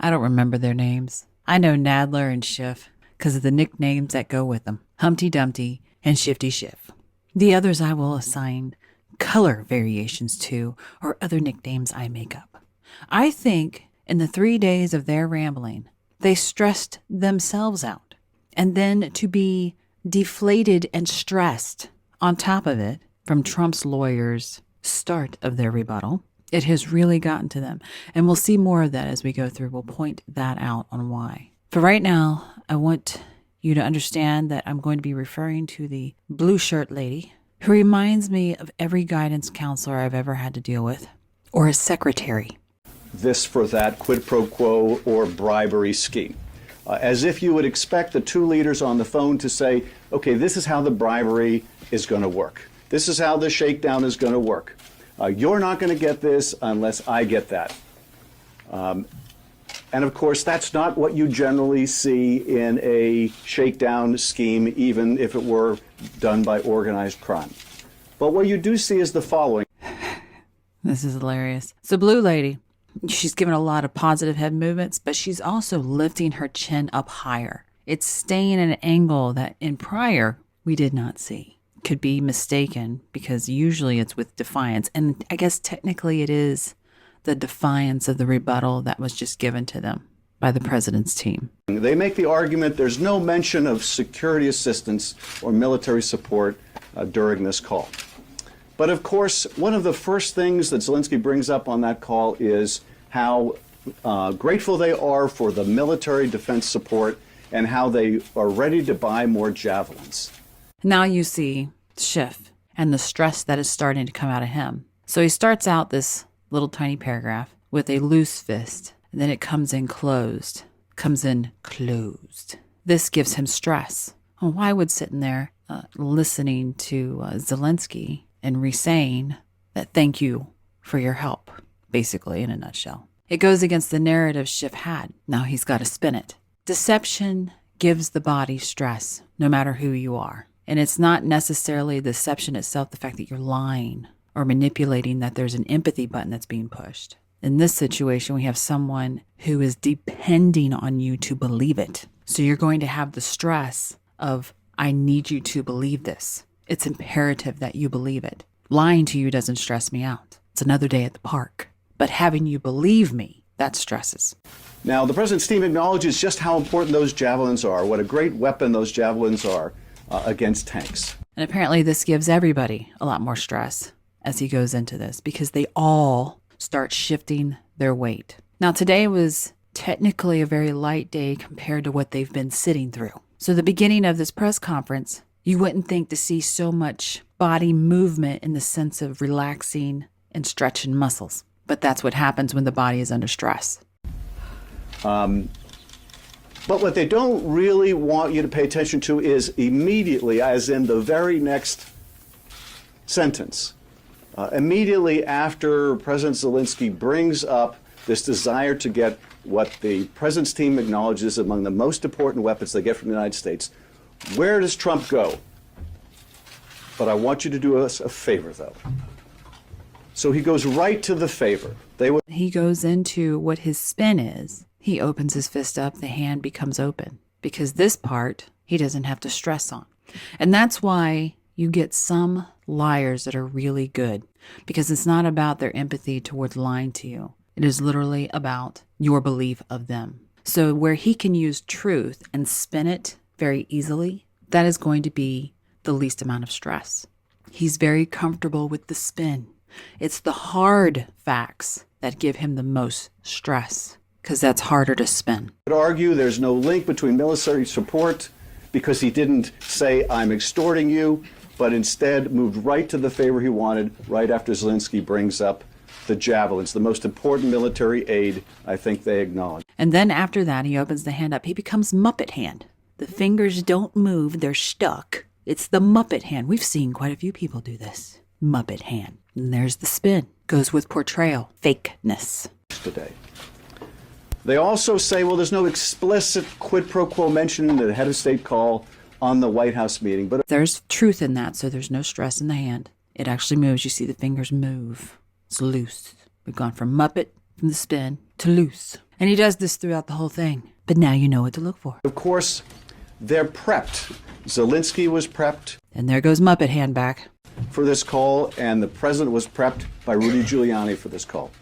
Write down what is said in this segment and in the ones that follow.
I don't remember their names. I know Nadler and Schiff because of the nicknames that go with them. Humpty Dumpty and Shifty Schiff. The others I will assign color variations to or other nicknames I make up. I think in the 3 days of their rambling, they stressed themselves out. And then to be deflated and stressed on top of it from Trump's lawyers' start of their rebuttal, it has really gotten to them. And we'll see more of that as we go through. We'll point that out on why. For right now, I want you to understand that I'm going to be referring to the blue shirt lady who reminds me of every guidance counselor I've ever had to deal with, or a secretary. This for that quid pro quo or bribery scheme. As if you would expect the two leaders on the phone to say, okay, this is how the bribery is going to work. This is how the shakedown is going to work. You're not going to get this unless I get that. And of course, that's not what you generally see in a shakedown scheme, even if it were done by organized crime. But what you do see is the following. This is hilarious. So blue lady, she's given a lot of positive head movements, but she's also lifting her chin up higher. It's staying at an angle that in prior we did not see. Could be mistaken because usually it's with defiance. And I guess technically it is the defiance of the rebuttal that was just given to them by the president's team. They make the argument there's no mention of security assistance or military support during this call. But of course, one of the first things that Zelensky brings up on that call is how grateful they are for the military defense support and how they are ready to buy more javelins. Now you see Schiff and the stress that is starting to come out of him. So he starts out this little tiny paragraph with a loose fist, and then it comes in closed. This gives him stress. Well, why would sitting there listening to Zelensky and re-saying that thank you for your help, basically in a nutshell. It goes against the narrative Schiff had. Now he's got to spin it. Deception gives the body stress, no matter who you are. And it's not necessarily the deception itself, the fact that you're lying or manipulating, that there's an empathy button that's being pushed. In this situation, we have someone who is depending on you to believe it. So you're going to have the stress of, I need you to believe this. It's imperative that you believe it. Lying to you doesn't stress me out. It's another day at the park. But having you believe me, that stresses. Now, the president's team acknowledges just how important those javelins are, what a great weapon those javelins are against tanks. And apparently this gives everybody a lot more stress as he goes into this, because they all start shifting their weight. Now, today was technically a very light day compared to what they've been sitting through. So the beginning of this press conference, you wouldn't think to see so much body movement in the sense of relaxing and stretching muscles. But that's what happens when the body is under stress. But what they don't really want you to pay attention to is immediately, as in the very next sentence, immediately after President Zelensky brings up this desire to get what the president's team acknowledges among the most important weapons they get from the United States, where does Trump go? But I want you to do us a favor, though. So he goes right to the favor. He goes into what his spin is. He opens his fist up, the hand becomes open. Because this part, he doesn't have to stress on. And that's why you get some liars that are really good. Because it's not about their empathy towards lying to you. It is literally about your belief of them. So where he can use truth and spin it very easily, that is going to be the least amount of stress. He's very comfortable with the spin. It's the hard facts that give him the most stress, because that's harder to spin. I would argue there's no link between military support, because he didn't say, I'm extorting you, but instead moved right to the favor he wanted right after Zelensky brings up the javelins, the most important military aid I think they acknowledge. And then after that, he opens the hand up. He becomes Muppet hand. The fingers don't move, they're stuck. It's the Muppet hand. We've seen quite a few people do this. Muppet hand. And there's the spin. Goes with portrayal. Fakeness. Today. They also say, well, there's no explicit quid pro quo mention in the head of state call on the White House meeting. But there's truth in that, so there's no stress in the hand. It actually moves. You see the fingers move. It's loose. We've gone from Muppet, from the spin, to loose. And he does this throughout the whole thing. But now you know what to look for. Of course, they're prepped. Zelensky was prepped And there goes Muppet Hand back. for this call, and the president was prepped by Rudy Giuliani for this call.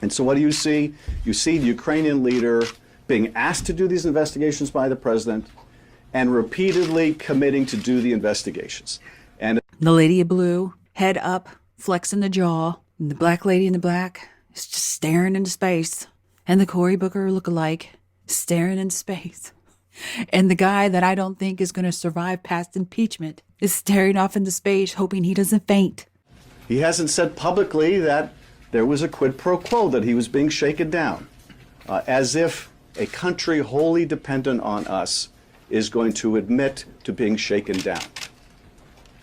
And so what do you see? You see the Ukrainian leader being asked to do these investigations by the president and repeatedly committing to do the investigations. And The lady in blue, head up, flexing the jaw. And the black lady in the black is just staring into space. And the Cory Booker lookalike staring into space. And the guy that I don't think is going to survive past impeachment is staring off into space, hoping he doesn't faint. he hasn't said publicly that there was a quid pro quo, that he was being shaken down, as if a country wholly dependent on us is going to admit to being shaken down,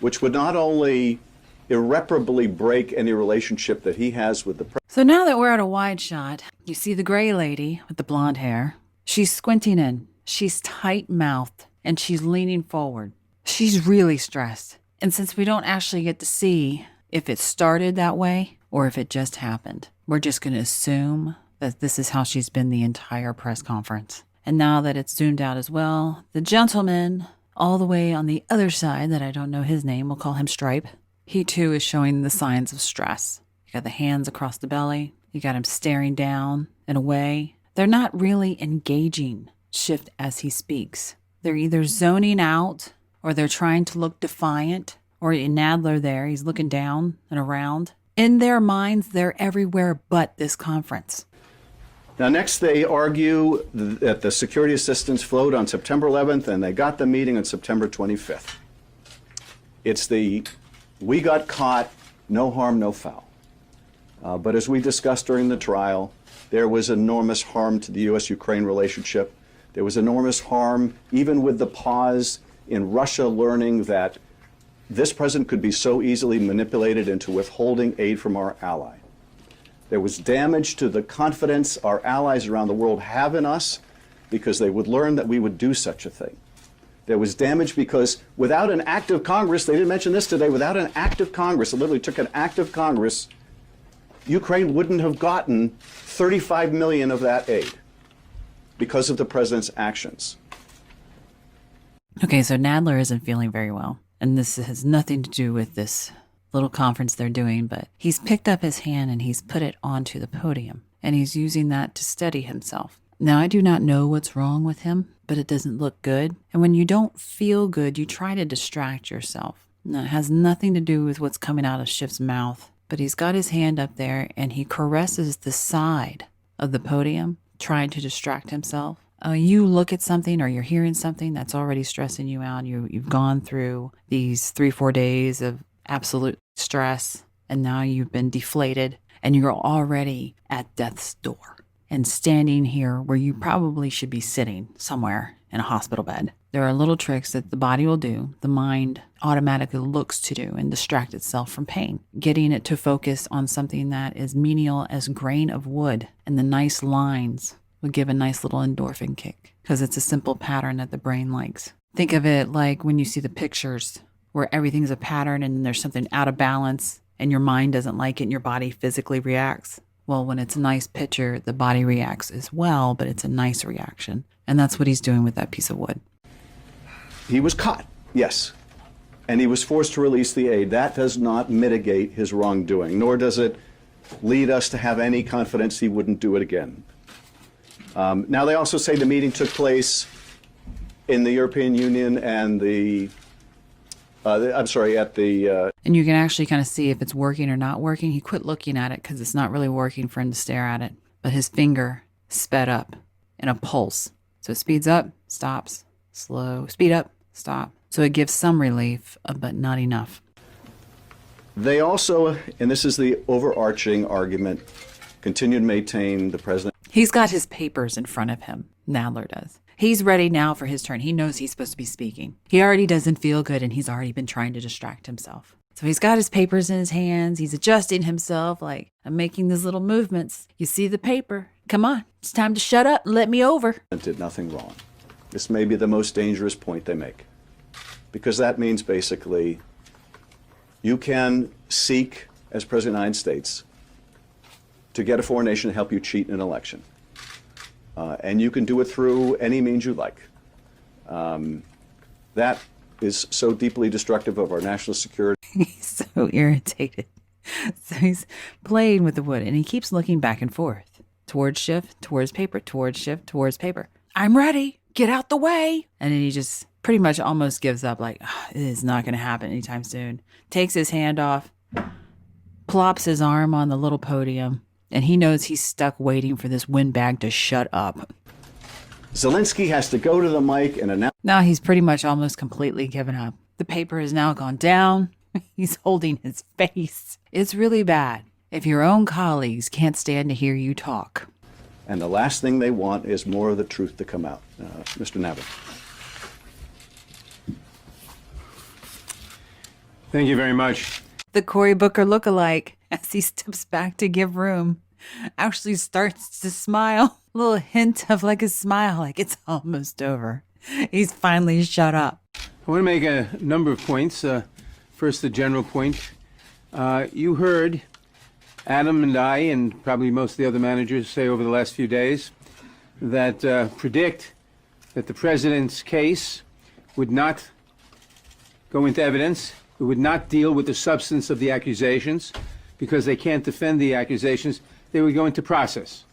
which would not only irreparably break any relationship that he has with the president. So now that we're at a wide shot, you see the gray lady with the blonde hair. She's squinting in. She's tight-mouthed, and she's leaning forward. She's really stressed. And since we don't actually get to see if it started that way or if it just happened, we're just going to assume that this is how she's been the entire press conference. And now that it's zoomed out as well, the gentleman all the way on the other side, that I don't know his name, we'll call him Stripe, he too is showing the signs of stress. You got the hands across the belly. You got him staring down and away. They're not really engaging Schiff as he speaks. They're either zoning out or they're trying to look defiant, or in Nadler there, he's looking down and around. In their minds, they're everywhere but this conference. Now, next they argue that the security assistance flowed on September 11th and they got the meeting on September 25th. It's the we got caught, no harm, no foul. But as we discussed during the trial, there was enormous harm to the U.S.-Ukraine relationship. There was enormous harm, even with the pause in Russia learning that this president could be so easily manipulated into withholding aid from our ally. There was damage to the confidence our allies around the world have in us because they would learn that we would do such a thing. There was damage because without an act of Congress, they didn't mention this today, without an act of Congress, it literally took an act of Congress, Ukraine wouldn't have gotten 35 million of that aid because of the president's actions. Okay, so Nadler isn't feeling very well. And this has nothing to do with this little conference they're doing, but he's picked up his hand and he's put it onto the podium. And he's using that to steady himself. Now, I do not know what's wrong with him, but it doesn't look good. And when you don't feel good, you try to distract yourself. Now, it has nothing to do with what's coming out of Schiff's mouth, but he's got his hand up there and he caresses the side of the podium, trying to distract himself. You look at something or you're hearing something that's already stressing you out. You've gone through these 3-4 days of absolute stress, and now you've been deflated, and you're already at death's door and standing here where you probably should be sitting somewhere in a hospital bed. There are little tricks that the body will do, the mind automatically looks to do and distract itself from pain, getting it to focus on something that is menial as grain of wood, and the nice lines would give a nice little endorphin kick because it's a simple pattern that the brain likes. Think of it like when you see the pictures where everything's a pattern and there's something out of balance and your mind doesn't like it and your body physically reacts. Well, when it's a nice picture, the body reacts as well, but it's a nice reaction. And that's what he's doing with that piece of wood. He was caught, yes, and he was forced to release the aid. That does not mitigate his wrongdoing, nor does it lead us to have any confidence he wouldn't do it again. Now, they also say the meeting took place in the European Union and And you can actually kind of see if it's working or not working. He quit looking at it because it's not really working for him to stare at it. But his finger sped up in a pulse. So it speeds up, stops, slow, speed up, stop. So it gives some relief, but not enough. They also, and this is the overarching argument, continue to maintain the president. He's got his papers in front of him. Nadler does. He's ready now for his turn. He knows he's supposed to be speaking. He already doesn't feel good, and he's already been trying to distract himself. So he's got his papers in his hands. He's adjusting himself like, I'm making these little movements. You see the paper. Come on. It's time to shut up and let me over. Did nothing wrong. This may be the most dangerous point they make, because that means basically you can seek, as President of the United States, to get a foreign nation to help you cheat in an election. and you can do it through any means you like. That is so deeply destructive of our national security. He's so irritated. So he's playing with the wood, and he keeps looking back and forth. Towards Schiff, towards paper, towards Schiff, towards paper. I'm ready. Get out the way. And then he just pretty much almost gives up, like, oh, it is not going to happen anytime soon. Takes his hand off, plops his arm on the little podium, and he knows he's stuck waiting for this windbag to shut up. Zelensky has to go to the mic and announce. Now he's pretty much almost completely given up. The paper has now gone down. He's holding his face. It's really bad if your own colleagues can't stand to hear you talk. And the last thing they want is more of the truth to come out. Mr. Nadler. Thank you very much. The Cory Booker lookalike, as he steps back to give room, actually starts to smile. A little hint of like a smile, like it's almost over. He's finally shut up. I want to make a number of points. First, the general point. You heard Adam and I, and probably most of the other managers, say over the last few days that predict that the president's case would not go into evidence. It would not deal with the substance of the accusations because they can't defend the accusations. They would go into process.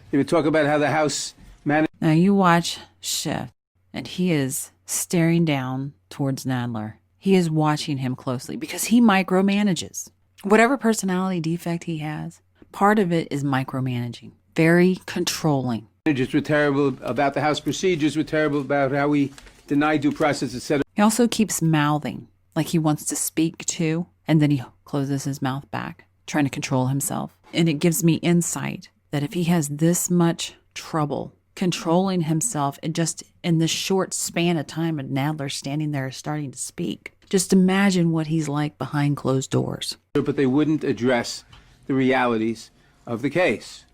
They would talk about how the House managed. Now you watch Schiff, and he is staring down towards Nadler. He is watching him closely because he micromanages. Whatever personality defect he has, part of it is micromanaging. Very controlling. Managers were terrible about the House procedures, were terrible about how we deny due process, etc. He also keeps mouthing like he wants to speak too, and then he closes his mouth back, trying to control himself. And it gives me insight that if he has this much trouble controlling himself and just in this short span of time and Nadler standing there starting to speak, just imagine what he's like behind closed doors. But they wouldn't address the realities of the case.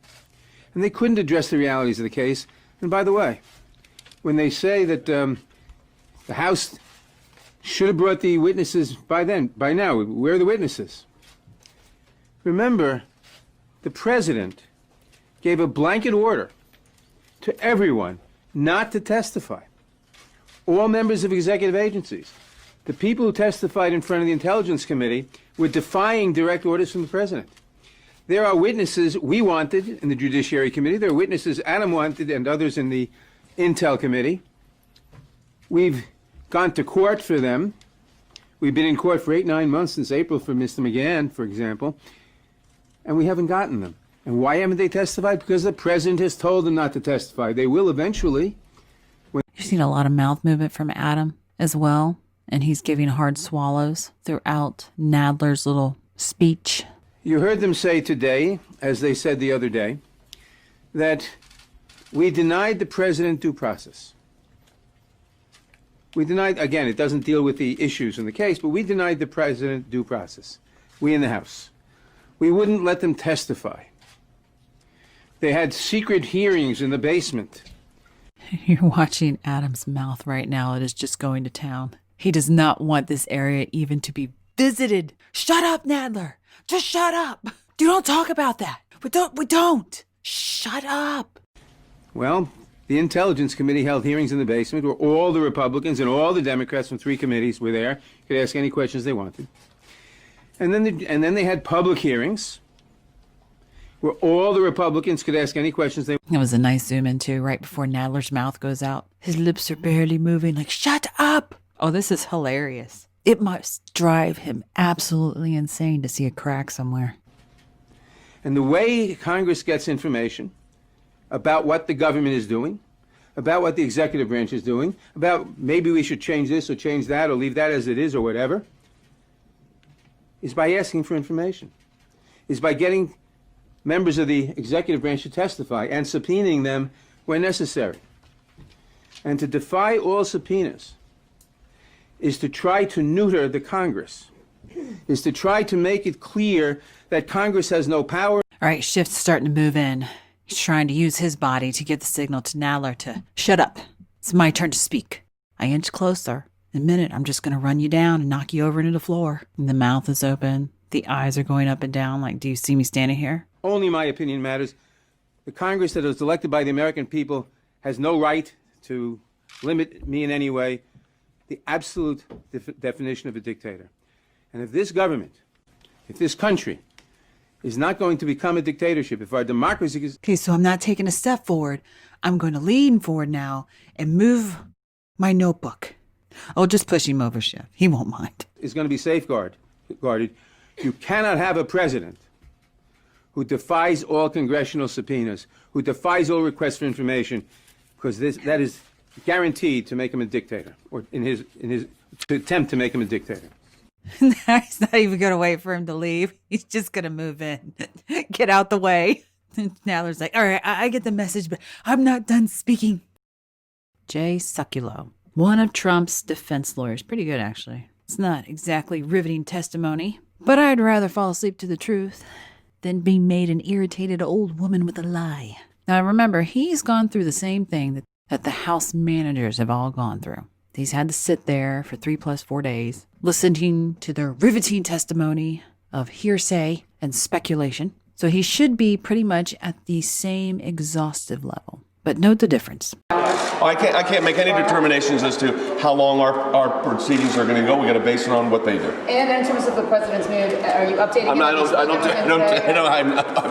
And they couldn't address the realities of the case. And by the way, when they say that the House should have brought the witnesses by now, where are the witnesses? Remember, the president gave a blanket order to everyone not to testify. All members of executive agencies. The people who testified in front of the Intelligence Committee were defying direct orders from the president. There are witnesses we wanted in the Judiciary Committee. There are witnesses Adam wanted and others in the Intel Committee. We've gone to court for them. We've been in court for 8-9 months since April for Mr. McGahn, for example, and we haven't gotten them. And why haven't they testified? Because the president has told them not to testify. They will eventually. You've seen a lot of mouth movement from Adam as well, and he's giving hard swallows throughout Nadler's little speech. You heard them say today, as they said the other day, that we denied the president due process. We denied, again, it doesn't deal with the issues in the case, but we denied the president due process. We in the House. We wouldn't let them testify. They had secret hearings in the basement. You're watching Adam's mouth right now. It is just going to town. He does not want this area even to be visited. Shut up, Nadler. Just shut up. You don't talk about that. We don't. Shut up. Well, the Intelligence Committee held hearings in the basement where all the Republicans and all the Democrats from 3 committees were there. Could ask any questions they wanted. And then they had public hearings where all the Republicans could ask any questions they wanted. It was a nice zoom in too, right before Nadler's mouth goes out. His lips are barely moving, like, shut up. Oh, this is hilarious. It must drive him absolutely insane to see a crack somewhere. And the way Congress gets information about what the government is doing, about what the executive branch is doing, about maybe we should change this or change that or leave that as it is or whatever, is by asking for information, is by getting members of the executive branch to testify and subpoenaing them when necessary. And to defy all subpoenas is to try to neuter the Congress, is to try to make it clear that Congress has no power. All right, Schiff's starting to move in. He's trying to use his body to get the signal to Nadler to shut up. It's my turn to speak. I inch closer. In a minute, I'm just going to run you down and knock you over into the floor. And the mouth is open. The eyes are going up and down like, do you see me standing here? Only my opinion matters. The Congress that was elected by the American people has no right to limit me in any way. The absolute definition of a dictator. And if this government, if this country is not going to become a dictatorship, if our democracy is... Okay, so I'm not taking a step forward. I'm going to lean forward now and move my notebook. Oh, just push him over, Schiff. He won't mind. ...is going to be safeguarded, you cannot have a president who defies all congressional subpoenas, who defies all requests for information, because that is guaranteed to make him a dictator, or in his to attempt to make him a dictator. He's not even going to wait for him to leave. He's just going to move in. Get out the way. And Nadler's like, all right, I get the message, but I'm not done speaking. Jay Sekulow, one of Trump's defense lawyers. Pretty good, actually. It's not exactly riveting testimony, but I'd rather fall asleep to the truth than be made an irritated old woman with a lie. Now, remember, he's gone through the same thing that the House managers have all gone through. He's had to sit there for 3+4 days, listening to their riveting testimony of hearsay and speculation. So he should be pretty much at the same exhaustive level. But note the difference. I can't make any determinations as to how long our proceedings are going to go. We got to base it on what they do. And in terms of the president's mood, are you updating? I'm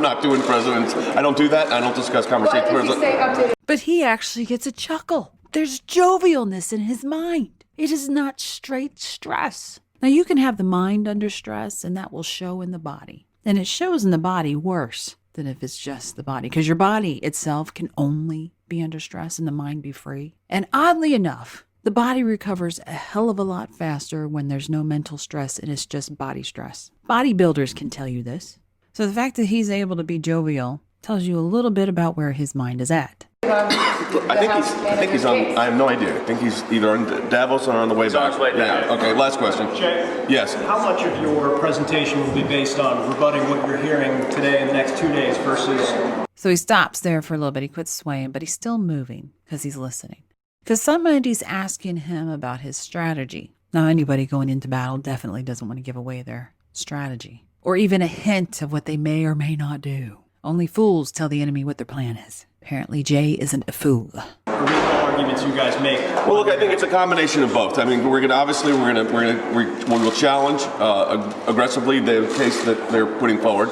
not doing presidents. I don't do that. I don't discuss conversations. Well, if you say updated. But he actually gets a chuckle. There's jovialness in his mind. It is not straight stress. Now, you can have the mind under stress, and that will show in the body. And it shows in the body worse than if it's just the body, because your body itself can only be under stress and the mind be free. And oddly enough, the body recovers a hell of a lot faster when there's no mental stress and it's just body stress. Bodybuilders can tell you this. So the fact that he's able to be jovial tells you a little bit about where his mind is at. I think he's on. I have no idea. I think he's either in Davos or on the way back. Yeah. Okay. Last question. Jay, yes. How much of your presentation will be based on rebutting what you're hearing today in the next 2 days versus? So he stops there for a little bit. He quits swaying, but he's still moving because he's listening. Because somebody's asking him about his strategy. Now, anybody going into battle definitely doesn't want to give away their strategy or even a hint of what they may or may not do. Only fools tell the enemy what their plan is. Apparently, Jay isn't a fool. The legal arguments you guys make. Well, look, I think it's a combination of both. I mean, we will challenge aggressively the case that they're putting forward.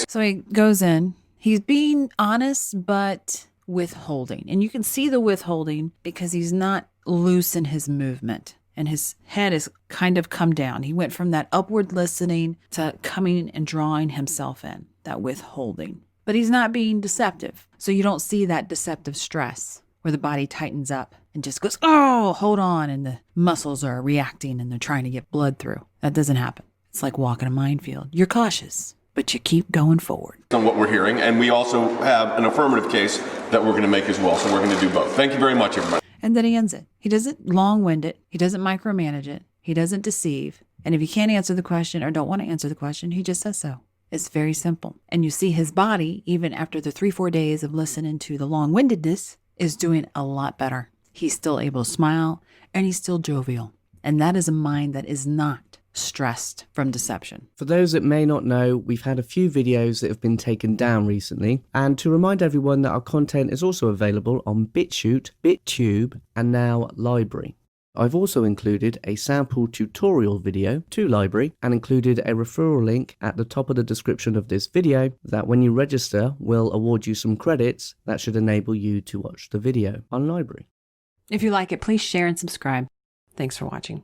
So he goes in. He's being honest, but withholding. And you can see the withholding because he's not loose in his movement. And his head is kind of come down. He went from that upward listening to coming and drawing himself in, that withholding. But he's not being deceptive. So you don't see that deceptive stress where the body tightens up and just goes, oh, hold on. And the muscles are reacting and they're trying to get blood through. That doesn't happen. It's like walking a minefield. You're cautious, but you keep going forward. On what we're hearing. And we also have an affirmative case that we're going to make as well. So we're going to do both. Thank you very much, everybody. And then he ends it. He doesn't long-wind it. He doesn't micromanage it. He doesn't deceive. And if he can't answer the question or don't want to answer the question, he just says so. It's very simple. And you see his body, even after the 3-4 days of listening to the long-windedness, is doing a lot better. He's still able to smile and he's still jovial. And that is a mind that is not stressed from deception. For those that may not know, we've had a few videos that have been taken down recently. And to remind everyone that our content is also available on BitChute, BitTube, and now Library. I've also included a sample tutorial video to Library and included a referral link at the top of the description of this video that when you register will award you some credits that should enable you to watch the video on Library. If you like it, please share and subscribe. Thanks for watching.